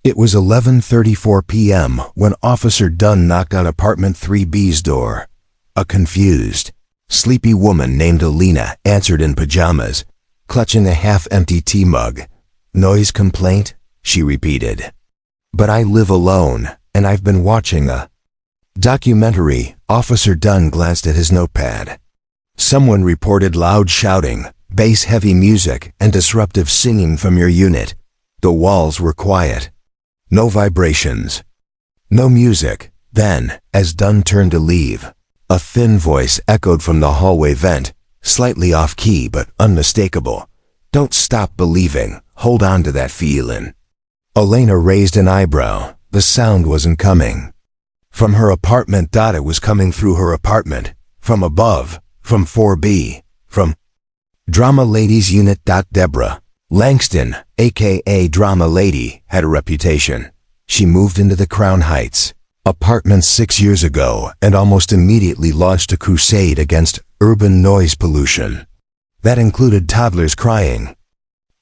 It was 11:34 p.m. when Officer Dunn knocked on apartment 3B's door. A confused, sleepy woman named Alina answered in pajamas, clutching a half-empty tea mug. "Noise complaint?" she repeated. "But I live alone, and I've been watching a documentary." Officer Dunn glanced at his notepad. "Someone reported loud shouting, bass-heavy music, and disruptive singing from your unit. The walls were quiet. No vibrations. No music." Then, as Dunn turned to leave, a thin voice echoed from the hallway vent, slightly off-key but unmistakable. "Don't stop believing. Hold on to that feeling." Elena raised an eyebrow. The sound wasn't coming from her apartment. It was coming through her apartment, from above, from 4B, from Drama Ladies Unit. Deborah Langston, aka Drama Lady, had a reputation. She moved into the Crown Heights apartments 6 years ago and almost immediately launched a crusade against urban noise pollution. That included toddlers crying,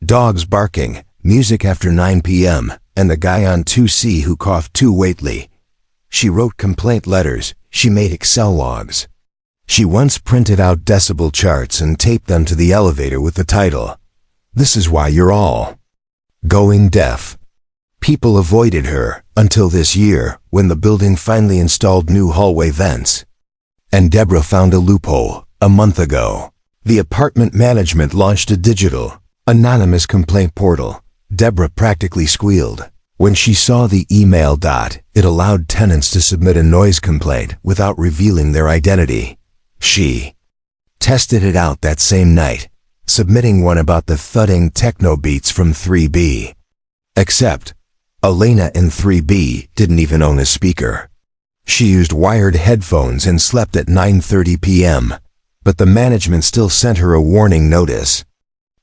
dogs barking, music after 9 p.m., and the guy on 2C who coughed too weightily. She wrote complaint letters. She made Excel logs. She once printed out decibel charts and taped them to the elevator with the title, "This is why you're all going deaf." People avoided her until this year, when the building finally installed new hallway vents. And Deborah found a loophole a month ago. The apartment management launched a digital, anonymous complaint portal. Deborah practically squealed when she saw the email. It allowed tenants to submit a noise complaint without revealing their identity. She tested it out that same night, submitting one about the thudding techno beats from 3B. Except, Elena in 3B didn't even own a speaker. She used wired headphones and slept at 9:30 p.m., but the management still sent her a warning notice.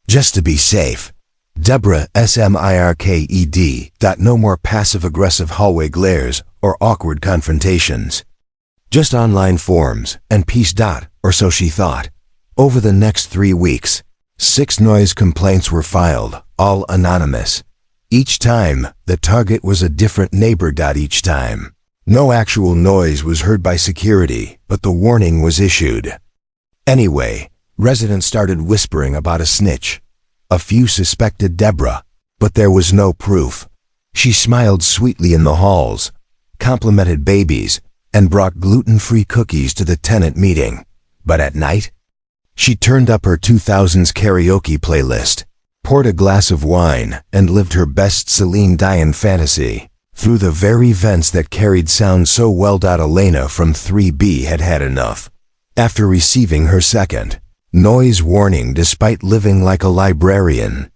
Just to be safe, Deborah SMIRKED. No more passive-aggressive hallway glares or awkward confrontations. Just online forums and peace. Or so she thought. Over the next 3 weeks, 6 noise complaints were filed, all anonymous. Each time, the target was a different neighbor. Each time, no actual noise was heard by security, but the warning was issued. Anyway, residents started whispering about a snitch. A few suspected Deborah, but there was no proof. She smiled sweetly in the halls, complimented babies, and brought gluten-free cookies to the tenant meeting. But at night, she turned up her 2000s karaoke playlist, poured a glass of wine, and lived her best Celine Dion fantasy through the very vents that carried sound so well. Elena from 3B had had enough. After receiving her second noise warning despite living like a librarian,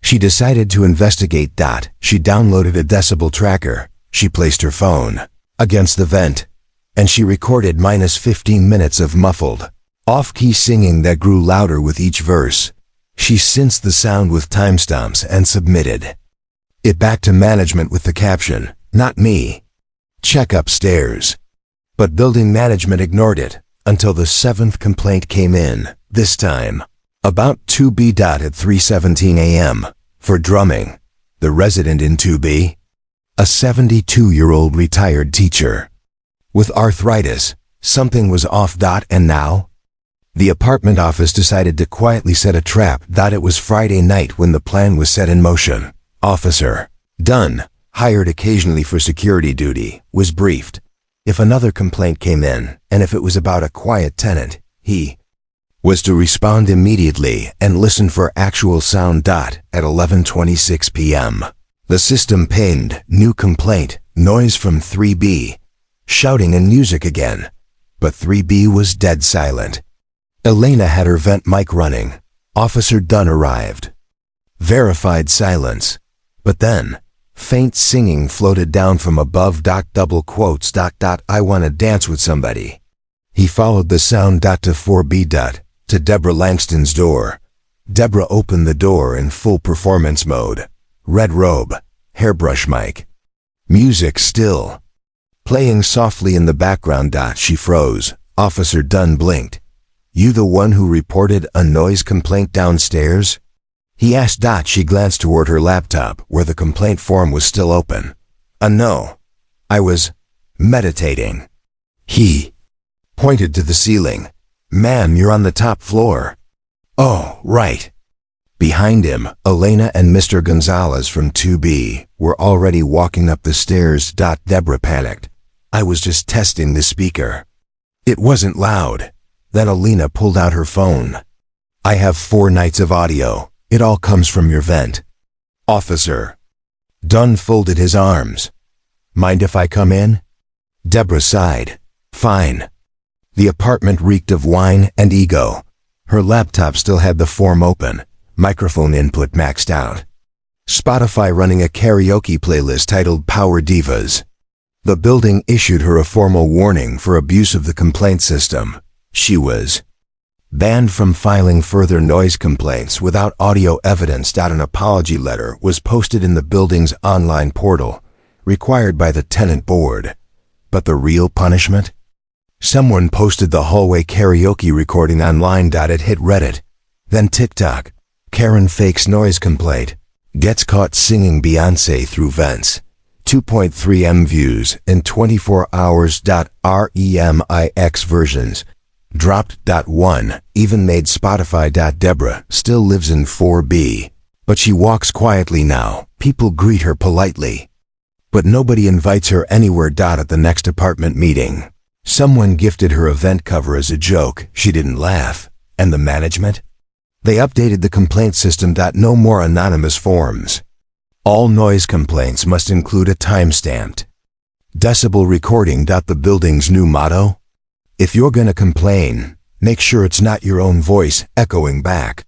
she decided to investigate. She downloaded a decibel tracker. She placed her phone against the vent, and she recorded -15 minutes of muffled, off-key singing that grew louder with each verse. She synced the sound with timestamps and submitted it back to management with the caption, "Not me. Check upstairs." But building management ignored it until the 7th complaint came in, this time about 2B. At 3:17 a.m. for drumming. The resident in 2B, a 72-year-old retired teacher with arthritis. Something was off. And now? The apartment office decided to quietly set a trap. It was Friday night when the plan was set in motion. Officer Dunn, hired occasionally for security duty, was briefed. If another complaint came in, and if it was about a quiet tenant, he was to respond immediately and listen for actual sound. At 11:26 p.m., the system pinged, "New complaint, noise from 3B, shouting and music again." But 3B was dead silent. Elena had her vent mic running. Officer Dunn arrived. Verified silence. But then, faint singing floated down from above. Double quotes. "I wanna dance with somebody." He followed the sound. To 4B. To Deborah Langston's door. Deborah opened the door in full performance mode. Red robe, hairbrush mic. Music still playing softly in the background. She froze. Officer Dunn blinked. "You the one who reported a noise complaint downstairs?" he asked. She glanced toward her laptop where the complaint form was still open. No. I was meditating. He pointed to the ceiling. Ma'am, you're on the top floor. Oh, right. Behind him, Elena and Mr. Gonzalez from 2B were already walking up the stairs. Deborah panicked. I was just testing the speaker. It wasn't loud. Then Elena pulled out her phone. I have 4 nights of audio. It all comes from your vent. Officer. Dunn folded his arms. Mind if I come in? Deborah sighed. Fine. The apartment reeked of wine and ego. Her laptop still had the form open, microphone input maxed out. Spotify running a karaoke playlist titled Power Divas. The building issued her a formal warning for abuse of the complaint system. She was banned from filing further noise complaints without audio evidence. An apology letter was posted in the building's online portal, required by the tenant board. But the real punishment? Someone posted the hallway karaoke recording online. It hit Reddit, then TikTok. Karen fakes noise complaint, gets caught singing Beyoncé through vents. 2.3 M views in 24 hours. Remix versions dropped. 1 even made Spotify. Deborah still lives in 4B, but she walks quietly now. People greet her politely, but nobody invites her anywhere. At the next apartment meeting, someone gifted her event cover as a joke. She didn't laugh. And the management? They updated the complaint system. No more anonymous forms. All noise complaints must include a timestamped decibel recording. The building's new motto? If you're gonna complain, make sure it's not your own voice echoing back.